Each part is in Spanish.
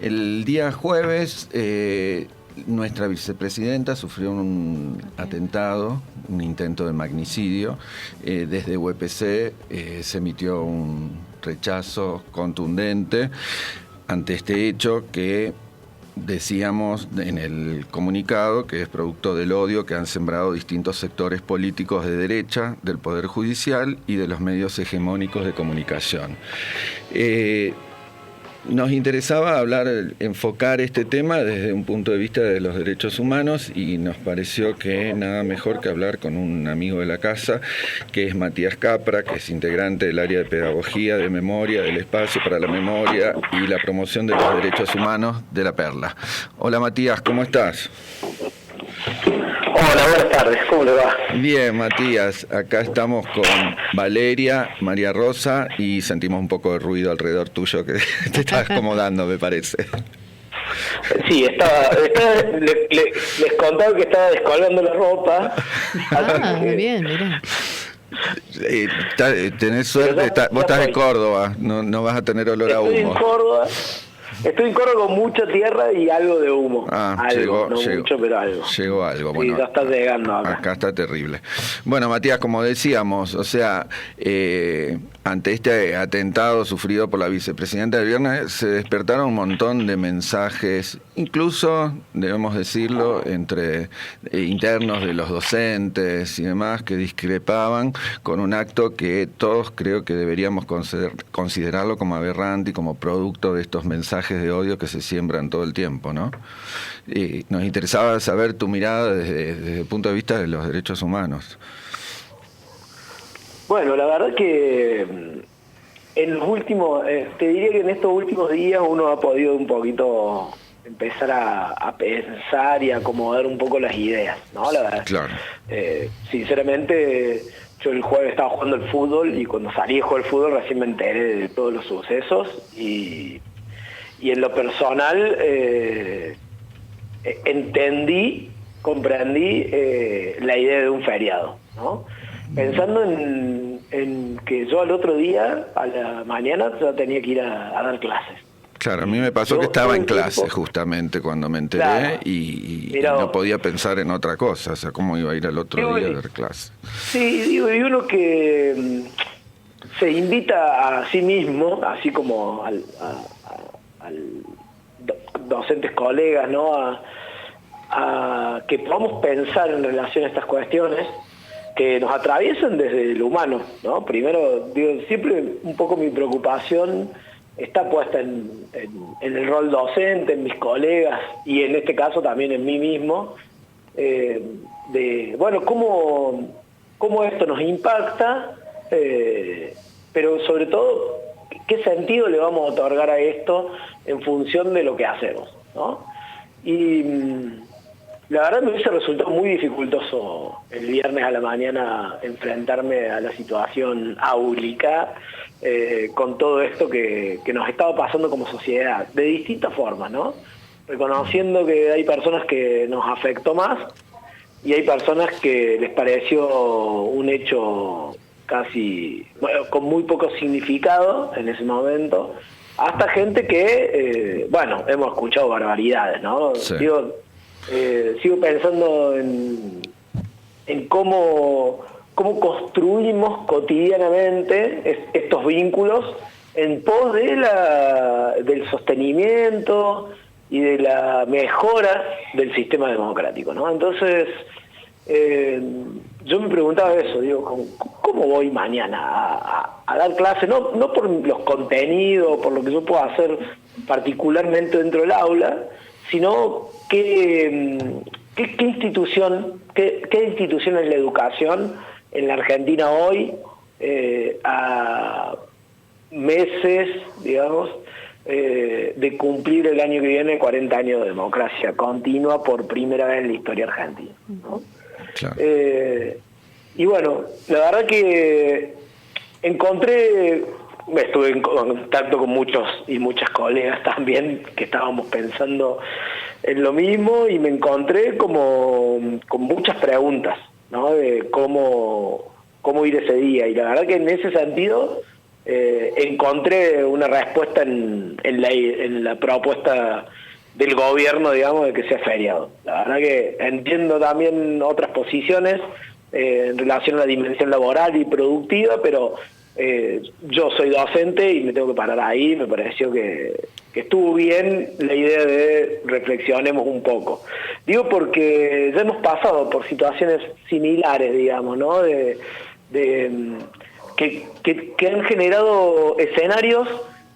El día jueves nuestra vicepresidenta sufrió un atentado, un intento de magnicidio. Desde UPC se emitió un rechazo contundente ante este hecho que decíamos en el comunicado que es producto del odio que han sembrado distintos sectores políticos de derecha, del Poder Judicial y de los medios hegemónicos de comunicación. Nos interesaba enfocar este tema desde un punto de vista de los derechos humanos y nos pareció que nada mejor que hablar con un amigo de la casa, que es Matías Capra, que es integrante del área de pedagogía, de memoria, del espacio para la memoria y la promoción de los derechos humanos de La Perla. Hola Matías, ¿cómo estás? Hola, buenas tardes, ¿cómo le va? Bien, Matías, acá estamos con Valeria, María Rosa y sentimos un poco de ruido alrededor tuyo que te estás acomodando, me parece. Sí, les contaba que estaba descolgando la ropa. Muy bien, mirá. Tenés suerte, vos estás en Córdoba, no vas a tener olor a humo. Estoy en Córdoba con mucha tierra y algo de humo. Llegó mucho, pero algo. Llegó algo. Sí, bueno, ya está llegando acá está terrible. Bueno, Matías, como decíamos, o sea, ante este atentado sufrido por la vicepresidenta el viernes, se despertaron un montón de mensajes, incluso, debemos decirlo, entre internos de los docentes y demás, que discrepaban con un acto que todos creo que deberíamos considerarlo como aberrante y como producto de estos mensajes de odio que se siembran todo el tiempo, ¿no? Y nos interesaba saber tu mirada desde el punto de vista de los derechos humanos. Bueno, la verdad que en los últimos, te diría que en estos últimos días uno ha podido un poquito empezar a pensar y a acomodar un poco las ideas, ¿no? La verdad, claro. Sinceramente, yo el jueves estaba jugando al fútbol y cuando salí a jugar al fútbol recién me enteré de todos los sucesos y en lo personal comprendí la idea de un feriado, ¿no? Pensando en que yo al otro día, a la mañana, ya tenía que ir a dar clases. Claro, a mí me pasó que estaba en clase justamente cuando me enteré, claro, y no podía pensar en otra cosa, o sea, cómo iba a ir al otro día a dar clase. Sí, digo, y uno que se invita a sí mismo, así como al docentes colegas, ¿no? A que podamos pensar en relación a estas cuestiones que nos atraviesan desde lo humano, ¿no? Primero, digo, siempre un poco mi preocupación está puesta en el rol docente, en mis colegas y en este caso también en mí mismo, bueno, cómo esto nos impacta, pero sobre todo, ¿qué sentido le vamos a otorgar a esto en función de lo que hacemos, ¿no? Y la verdad me hubiese resultado muy dificultoso el viernes a la mañana enfrentarme a la situación áulica con todo esto que nos estaba pasando como sociedad, de distintas formas, ¿no? Reconociendo que hay personas que nos afectó más y hay personas que les pareció un hecho casi, bueno, con muy poco significado en ese momento, hasta gente que, hemos escuchado barbaridades, ¿no? Sí. Sigo pensando en cómo construimos cotidianamente estos vínculos en pos del sostenimiento y de la mejora del sistema democrático, ¿no? Entonces, yo me preguntaba eso, digo, ¿cómo voy mañana a dar clase? No por los contenidos, por lo que yo puedo hacer particularmente dentro del aula, sino qué institución es la educación en la Argentina hoy, a meses, digamos, de cumplir el año que viene 40 años de democracia continua por primera vez en la historia argentina, ¿no? Claro. Y bueno, la verdad que estuve en contacto con muchos y muchas colegas también que estábamos pensando en lo mismo y me encontré con muchas preguntas, ¿no? De cómo ir ese día, y la verdad que en ese sentido encontré una respuesta en la propuesta del gobierno, digamos, de que sea feriado. La verdad que entiendo también otras posiciones en relación a la dimensión laboral y productiva, pero yo soy docente y me tengo que parar ahí. Me pareció que estuvo bien la idea de reflexionemos un poco. Digo porque ya hemos pasado por situaciones similares, digamos, ¿no? Que han generado escenarios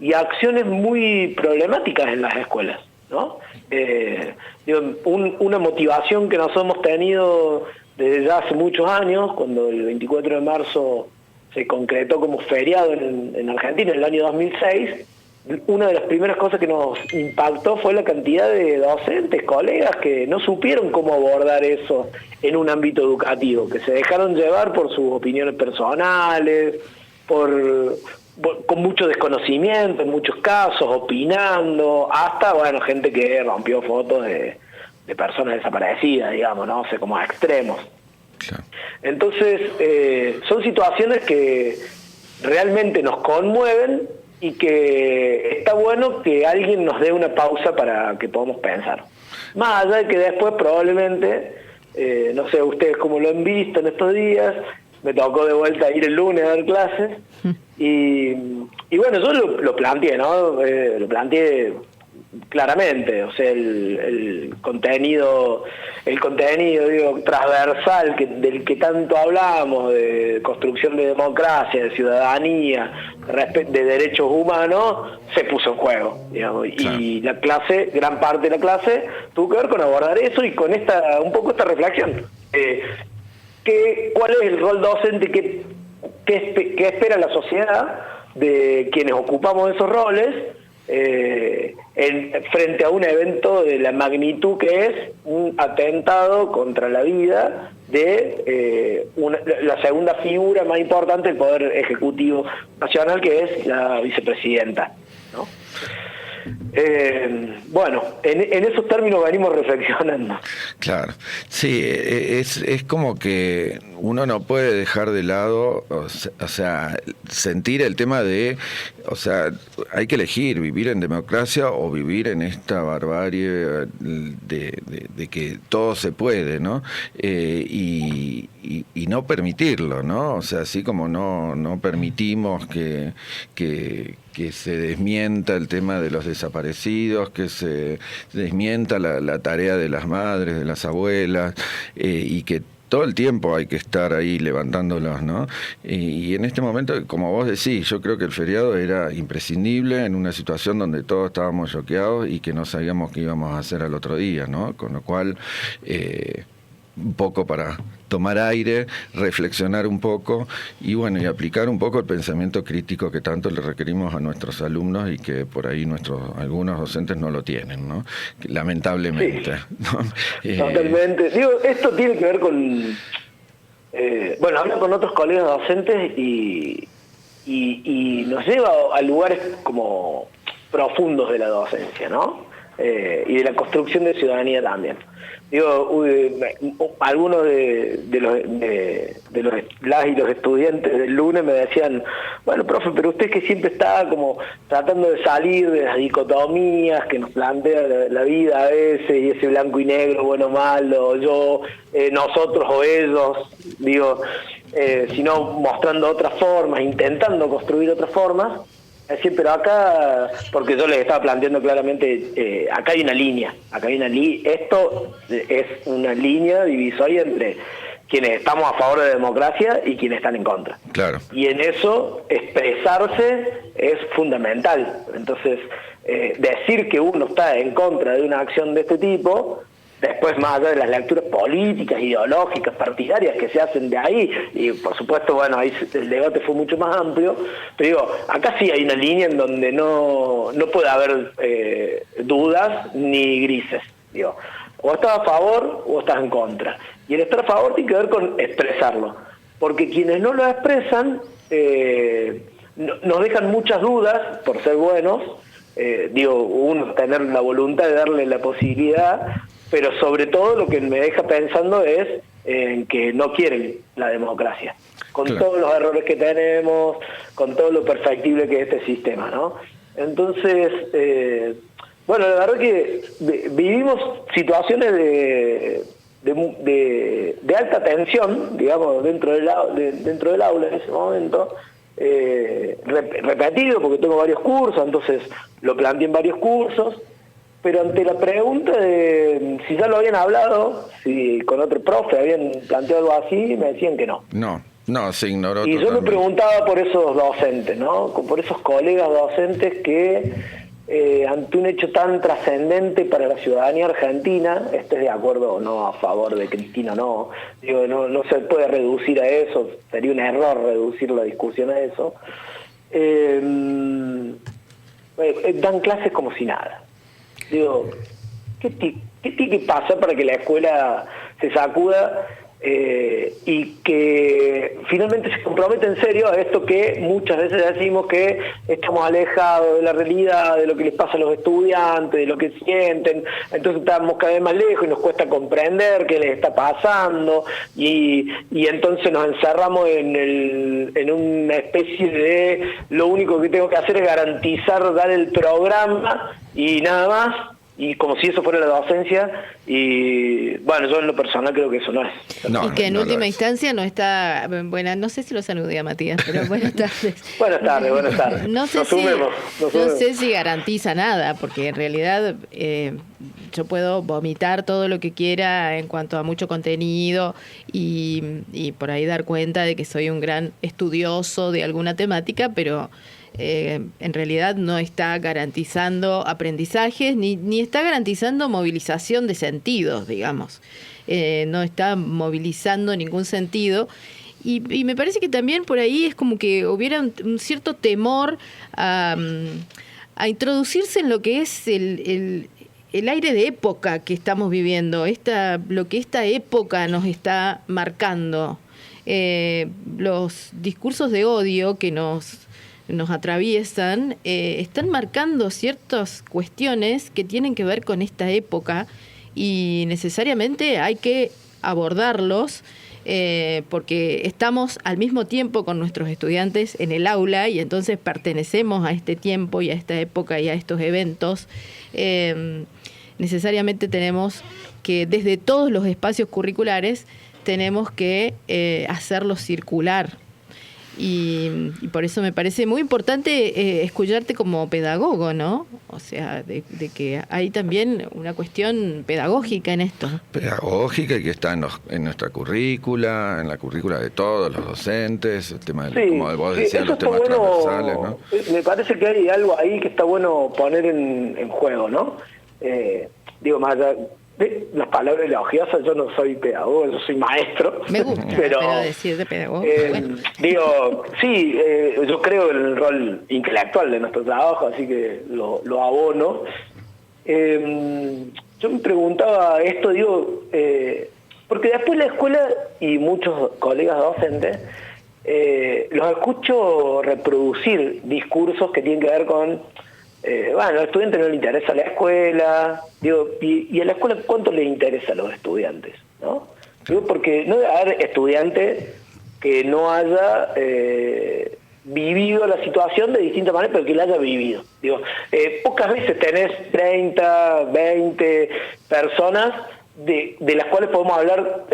y acciones muy problemáticas en las escuelas, ¿no? Una motivación que nosotros hemos tenido desde ya hace muchos años, cuando el 24 de marzo se concretó como feriado en Argentina en el año 2006, una de las primeras cosas que nos impactó fue la cantidad de docentes, colegas, que no supieron cómo abordar eso en un ámbito educativo, que se dejaron llevar por sus opiniones personales, con mucho desconocimiento en muchos casos, opinando, hasta, bueno, gente que rompió fotos de personas desaparecidas, digamos, ¿no? O sea, como a extremos. Claro. Entonces, son situaciones que realmente nos conmueven y que está bueno que alguien nos dé una pausa para que podamos pensar. Más allá de que después probablemente, no sé ustedes cómo lo han visto en estos días, me tocó de vuelta ir el lunes a dar clases y bueno, yo lo planteé, ¿no? Lo planteé claramente, o sea, el contenido digo, transversal del que tanto hablamos, de construcción de democracia, de ciudadanía, de derechos humanos, se puso en juego, digamos. Claro. Y la clase, gran parte de la clase, tuvo que ver con abordar eso y con un poco esta reflexión. ¿Cuál es el rol docente que espera la sociedad de quienes ocupamos esos roles frente a un evento de la magnitud que es un atentado contra la vida de la segunda figura más importante del Poder Ejecutivo Nacional, que es la vicepresidenta, ¿no? Bueno, en esos términos venimos reflexionando. Claro, sí, es como que uno no puede dejar de lado, o sea, sentir el tema de, o sea, hay que elegir vivir en democracia o vivir en esta barbarie de que todo se puede, ¿no? Y no permitirlo, ¿no? O sea, así como no permitimos que se desmienta el tema de los desaparecidos, que se desmienta la tarea de las madres, de las abuelas, y que todo el tiempo hay que estar ahí levantándolos, ¿no? Y en este momento, como vos decís, yo creo que el feriado era imprescindible en una situación donde todos estábamos choqueados y que no sabíamos qué íbamos a hacer al otro día, ¿no? Con lo cual, un poco para tomar aire, reflexionar un poco y bueno, y aplicar un poco el pensamiento crítico que tanto le requerimos a nuestros alumnos y que por ahí algunos docentes no lo tienen, ¿no? Lamentablemente. Sí, ¿no? Totalmente. Digo, esto tiene que ver con bueno, hablo con otros colegas docentes y nos lleva a lugares como profundos de la docencia, ¿no? Y de la construcción de ciudadanía también. Digo, algunos de las y los estudiantes del lunes me decían, bueno, profe, pero usted que siempre está como tratando de salir de las dicotomías que nos plantea la vida a veces, y ese blanco y negro, bueno o malo, yo, nosotros o ellos, digo, sino mostrando otras formas, intentando construir otras formas. Es decir, pero acá, porque yo les estaba planteando claramente, acá hay una línea, esto es una línea divisoria entre quienes estamos a favor de la democracia y quienes están en contra. Claro. Y en eso expresarse es fundamental. Entonces, decir que uno está en contra de una acción de este tipo, después más allá de las lecturas políticas, ideológicas, partidarias que se hacen de ahí, y por supuesto, bueno, ahí el debate fue mucho más amplio, pero digo, acá sí hay una línea en donde no puede haber dudas ni grises, digo, o estás a favor o estás en contra, y el estar a favor tiene que ver con expresarlo, porque quienes no lo expresan nos dejan muchas dudas por ser buenos, digo, uno tener la voluntad de darle la posibilidad, pero sobre todo lo que me deja pensando es en que no quieren la democracia, con todos los errores que tenemos, con todo lo perfectible que es este sistema, ¿no? Entonces, bueno, la verdad que vivimos situaciones de alta tensión, digamos, dentro del aula en ese momento, repetido, porque tengo varios cursos, entonces lo planteé en varios cursos, pero ante la pregunta de si ya lo habían hablado, si con otro profe habían planteado algo así, me decían que no. No, se ignoró. Y totalmente. yo me preguntaba por esos docentes, ¿no? Por esos colegas docentes que ante un hecho tan trascendente para la ciudadanía argentina, estés de acuerdo o no a favor de Cristina o no, digo, no se puede reducir a eso, sería un error reducir la discusión a eso, dan clases como si nada. Digo, ¿qué tiene que pasar para que la escuela se sacuda y que finalmente se comprometa en serio a esto que muchas veces decimos que estamos alejados de la realidad, de lo que les pasa a los estudiantes, de lo que sienten, entonces estamos cada vez más lejos y nos cuesta comprender qué les está pasando y entonces nos encerramos en una especie de lo único que tengo que hacer es garantizar dar el programa y nada más, y como si eso fuera la docencia, y bueno, yo en lo personal creo que eso no es. Y que en última instancia no está, bueno, no sé si lo saludé a Matías, pero buenas tardes. Buenas tardes. No sé si garantiza nada, porque en realidad yo puedo vomitar todo lo que quiera en cuanto a mucho contenido y por ahí dar cuenta de que soy un gran estudioso de alguna temática, pero en realidad no está garantizando aprendizajes ni está garantizando movilización de sentidos, digamos. No está movilizando ningún sentido y me parece que también por ahí es como que hubiera un cierto temor a introducirse en lo que es el aire de época que estamos viviendo, lo que esta época nos está marcando. Los discursos de odio que nos atraviesan, están marcando ciertas cuestiones que tienen que ver con esta época y necesariamente hay que abordarlos porque estamos al mismo tiempo con nuestros estudiantes en el aula y entonces pertenecemos a este tiempo y a esta época y a estos eventos. Necesariamente tenemos que, desde todos los espacios curriculares, tenemos que hacerlos circular. Y por eso me parece muy importante escucharte como pedagogo, ¿no? O sea, de que hay también una cuestión pedagógica en esto. Pedagógica y que está en nuestra currícula, en la currícula de todos los docentes, el tema de, como vos decías, los temas transversales, ¿no? Me parece que hay algo ahí que está bueno poner en juego, ¿no? Digo, más allá de las palabras elogiosas, yo no soy pedagogo, yo soy maestro. Me gusta, pero decir de pedagogo. Bueno. Digo, sí, yo creo en el rol intelectual de nuestro trabajo, así que lo abono. Yo me preguntaba esto, digo, porque después la escuela y muchos colegas docentes los escucho reproducir discursos que tienen que ver con bueno, al estudiante no le interesa la escuela, digo, y a la escuela ¿cuánto le interesa a los estudiantes? ¿No? Digo, porque no debe haber estudiante que no haya vivido la situación de distinta manera, pero que la haya vivido. Digo, pocas veces tenés 30, 20 personas de las cuales podemos hablar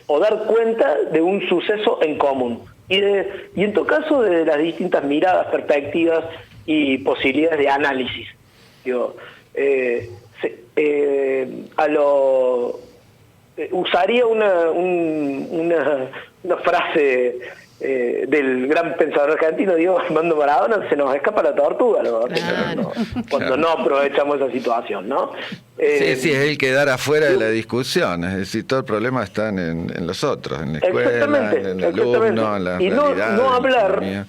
o dar cuenta de un suceso en común. Y en todo caso, de las distintas miradas, perspectivas y posibilidades de análisis. Digo, usaría una frase del gran pensador argentino Diego Armando Maradona: se nos escapa la tortuga, ¿no? Claro. Cuando no aprovechamos esa situación, ¿no? Sí, es el quedar afuera de la discusión, es decir, todo el problema está en los otros, en la escuela, en el alumno, en la realidad.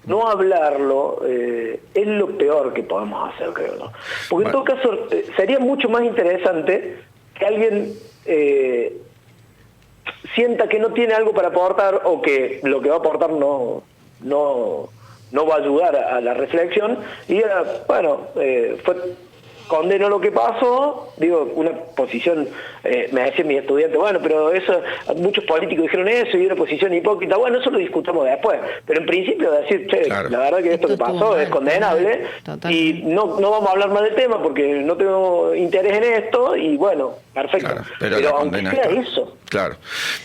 No hablarlo es lo peor que podemos hacer, creo, ¿no? Porque en todo caso sería mucho más interesante que alguien sienta que no tiene algo para aportar o que lo que va a aportar no va a ayudar a la reflexión y bueno, fue condeno lo que pasó, digo, una posición, me decía mi estudiante, bueno, pero eso, muchos políticos dijeron eso y una posición hipócrita, bueno, eso lo discutamos después, pero en principio decir, che, claro, la verdad que esto que pasó es condenable y no vamos a hablar más del tema porque no tengo interés en esto y bueno, perfecto, claro, pero aunque sea eso. Claro.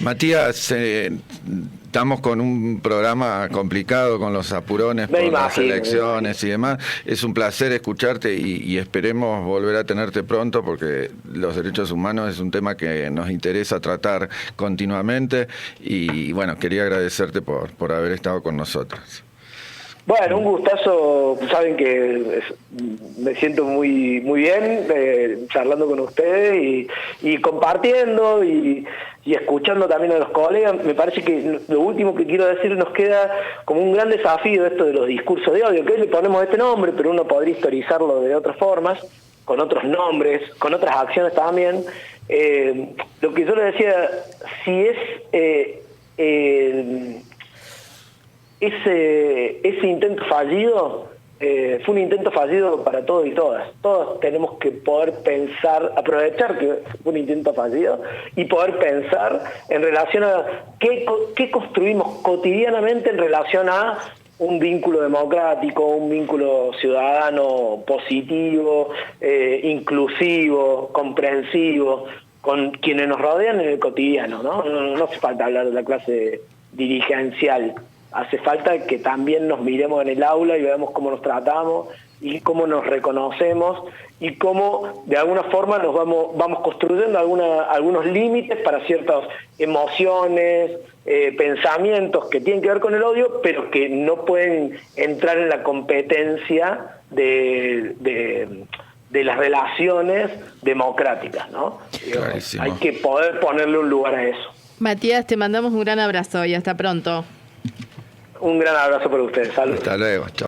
Matías, estamos con un programa complicado con los apurones por las elecciones y demás. Es un placer escucharte y esperemos volver a tenerte pronto porque los derechos humanos es un tema que nos interesa tratar continuamente y bueno, quería agradecerte por haber estado con nosotros. Bueno, un gustazo, saben que me siento muy bien charlando con ustedes y compartiendo y escuchando también a los colegas. Me parece que lo último que quiero decir, nos queda como un gran desafío esto de los discursos de odio, que hoy le ponemos este nombre, pero uno podría historizarlo de otras formas, con otros nombres, con otras acciones también. Lo que yo le decía, si ese intento fallido fue un intento fallido para todos y todas. Todos tenemos que poder pensar, aprovechar que fue un intento fallido y poder pensar en relación a qué construimos cotidianamente en relación a un vínculo democrático, un vínculo ciudadano positivo, inclusivo, comprensivo, con quienes nos rodean en el cotidiano, ¿no? No hace falta hablar de la clase dirigencial. Hace falta que también nos miremos en el aula y veamos cómo nos tratamos y cómo nos reconocemos y cómo de alguna forma nos vamos construyendo algunos límites para ciertas emociones, pensamientos que tienen que ver con el odio, pero que no pueden entrar en la competencia de las relaciones democráticas, ¿no? Hay que poder ponerle un lugar a eso. Matías, te mandamos un gran abrazo y hasta pronto. Un gran abrazo para ustedes. Saludos. Hasta luego. Chao.